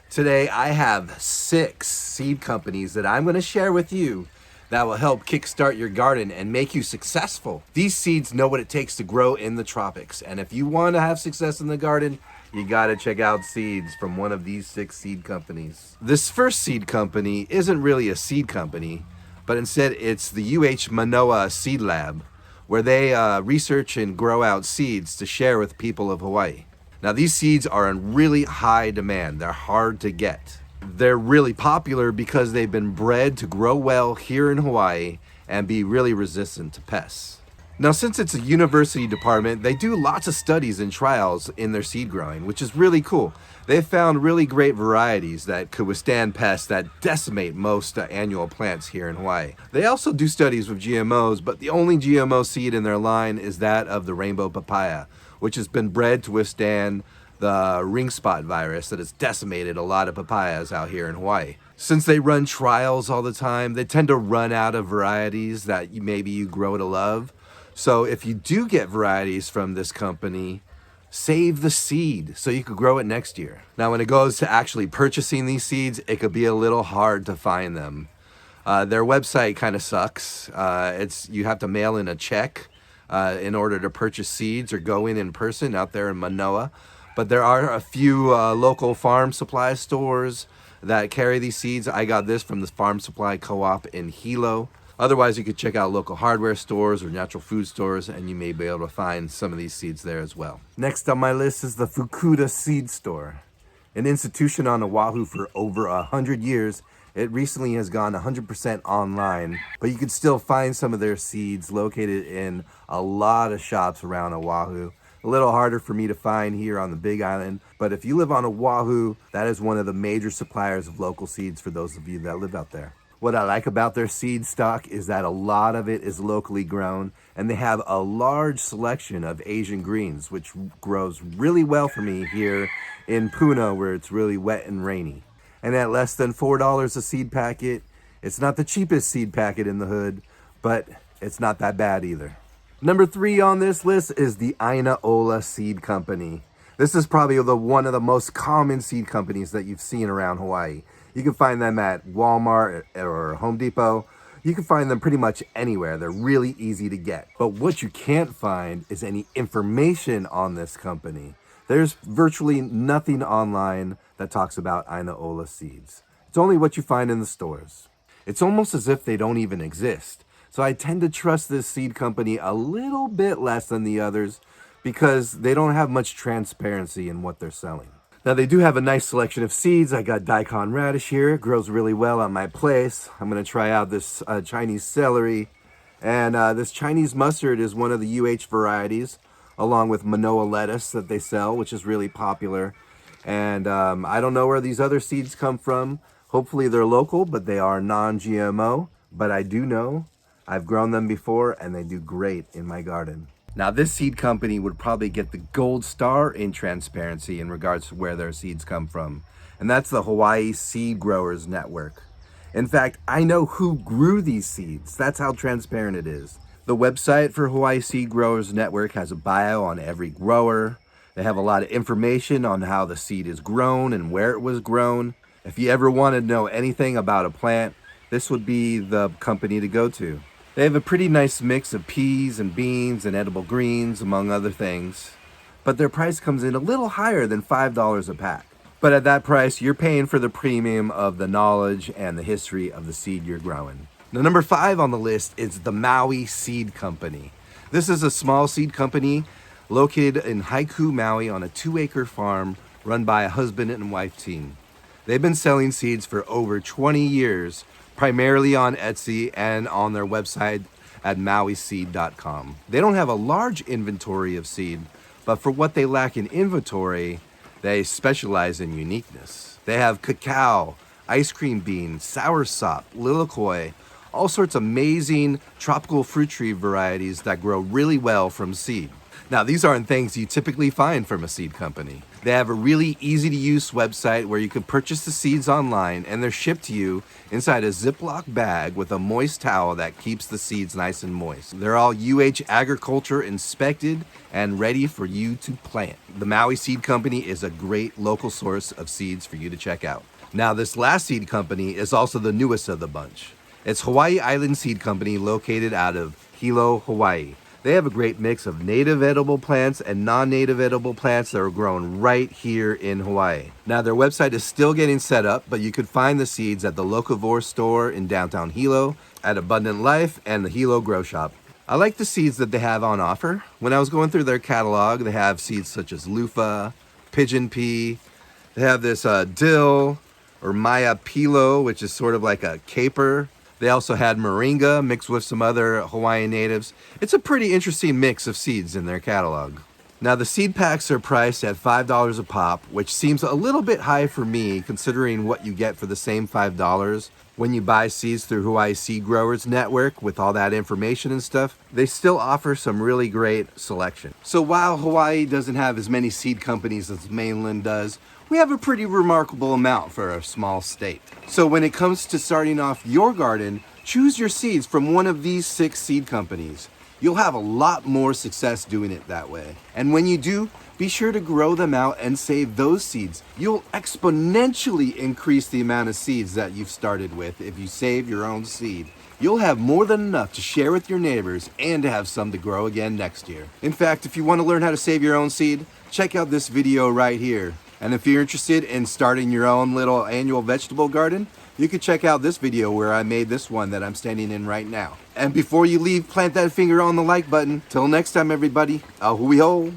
Today I have 6 seed companies that I'm going to share with you that will help kickstart your garden and make you successful. These seeds know what it takes to grow in the tropics, and if you want to have success in the garden, you got to check out seeds from one of these 6 seed companies. This first seed company isn't really a seed company, but instead it's the Manoa Seed Lab, where they research and grow out seeds to share with people of Hawaii. Now these seeds are in really high demand. They're hard to get. They're really popular because they've been bred to grow well here in Hawaii and be really resistant to pests. Now, since it's a university department, they do lots of studies and trials in their seed growing, which is really cool. They've found really great varieties that could withstand pests that decimate most annual plants here in Hawaii. They also do studies with GMOs, but the only GMO seed in their line is that of the rainbow papaya, which has been bred to withstand the ring spot virus that has decimated a lot of papayas out here in Hawaii. Since they run trials all the time, they tend to run out of varieties that maybe you grow to love. So if you do get varieties from this company, save the seed so you could grow it next year. Now, when it goes to actually purchasing these seeds, it could be a little hard to find them. Their website kind of sucks. You have to mail in a check in order to purchase seeds or go in person out there in Manoa. But there are a few local farm supply stores that carry these seeds. I got this from the Farm Supply Co-op in Hilo. Otherwise, you could check out local hardware stores or natural food stores, and you may be able to find some of these seeds there as well. Next on my list is the Fukuda Seed Store. An institution on Oahu for over 100 years, it recently has gone 100% online, but you can still find some of their seeds located in a lot of shops around Oahu. A little harder for me to find here on the Big Island, but if you live on Oahu, that is one of the major suppliers of local seeds for those of you that live out there. What I like about their seed stock is that a lot of it is locally grown, and they have a large selection of Asian greens, which grows really well for me here in Puna, where it's really wet and rainy. And at less than $4 a seed packet, it's not the cheapest seed packet in the hood, but it's not that bad either. Number 3 on this list is the Aina Ola Seed Company. This is probably one of the most common seed companies that you've seen around Hawaii. You can find them at Walmart or Home Depot. You can find them pretty much anywhere. They're really easy to get. But what you can't find is any information on this company. There's virtually nothing online that talks about Aina Ola seeds. It's only what you find in the stores. It's almost as if they don't even exist. So I tend to trust this seed company a little bit less than the others because they don't have much transparency in what they're selling. Now they do have a nice selection of seeds. I got daikon radish here. It grows really well at my place. I'm going to try out this Chinese celery. And this Chinese mustard is one of the UH varieties, along with Manoa lettuce that they sell, which is really popular. And I don't know where these other seeds come from. Hopefully they're local, but they are non-GMO. But I do know I've grown them before, and they do great in my garden. Now, this seed company would probably get the gold star in transparency in regards to where their seeds come from, and that's the Hawai'i Seed Growers Network. In fact, I know who grew these seeds. That's how transparent it is. The website for Hawai'i Seed Growers Network has a bio on every grower. They have a lot of information on how the seed is grown and where it was grown. If you ever want to know anything about a plant, this would be the company to go to. They have a pretty nice mix of peas and beans and edible greens, among other things. But their price comes in a little higher than $5 a pack. But at that price, you're paying for the premium of the knowledge and the history of the seed you're growing. Now, number 5 on the list is the Maui Seed Company. This is a small seed company located in Haiku, Maui, on a 2-acre farm run by a husband and wife team. They've been selling seeds for over 20 years, primarily on Etsy and on their website at mauiseed.com. They don't have a large inventory of seed, but for what they lack in inventory, they specialize in uniqueness. They have cacao, ice cream beans, soursop, lilikoi, all sorts of amazing tropical fruit tree varieties that grow really well from seed. Now, these aren't things you typically find from a seed company. They have a really easy to use website where you can purchase the seeds online and they're shipped to you inside a Ziploc bag with a moist towel that keeps the seeds nice and moist. They're all UH Agriculture inspected and ready for you to plant. The Maui Seed Company is a great local source of seeds for you to check out. Now, this last seed company is also the newest of the bunch. It's Hawai'i Island Seed Company located out of Hilo, Hawaii. They have a great mix of native edible plants and non-native edible plants that are grown right here in Hawaii. Now, their website is still getting set up, but you could find the seeds at the Locavore store in downtown Hilo, at Abundant Life, and the Hilo Grow Shop. I like the seeds that they have on offer. When I was going through their catalog, they have seeds such as loofah, pigeon pea. They have this dill or maya pilo, which is sort of like a caper. They also had moringa mixed with some other Hawaiian natives. It's a pretty interesting mix of seeds in their catalog. Now, the seed packs are priced at $5 a pop, which seems a little bit high for me considering what you get for the same $5 when you buy seeds through Hawaii Seed Growers Network with all that information and stuff. They still offer some really great selection. So while Hawaii doesn't have as many seed companies as mainland does, we have a pretty remarkable amount for a small state. So when it comes to starting off your garden, choose your seeds from one of these 6 seed companies. You'll have a lot more success doing it that way. And when you do, be sure to grow them out and save those seeds. You'll exponentially increase the amount of seeds that you've started with if you save your own seed. You'll have more than enough to share with your neighbors and to have some to grow again next year. In fact, if you want to learn how to save your own seed, check out this video right here. And if you're interested in starting your own little annual vegetable garden, you can check out this video where I made this one that I'm standing in right now. And before you leave, plant that finger on the like button. Till next time, everybody, a hui ho.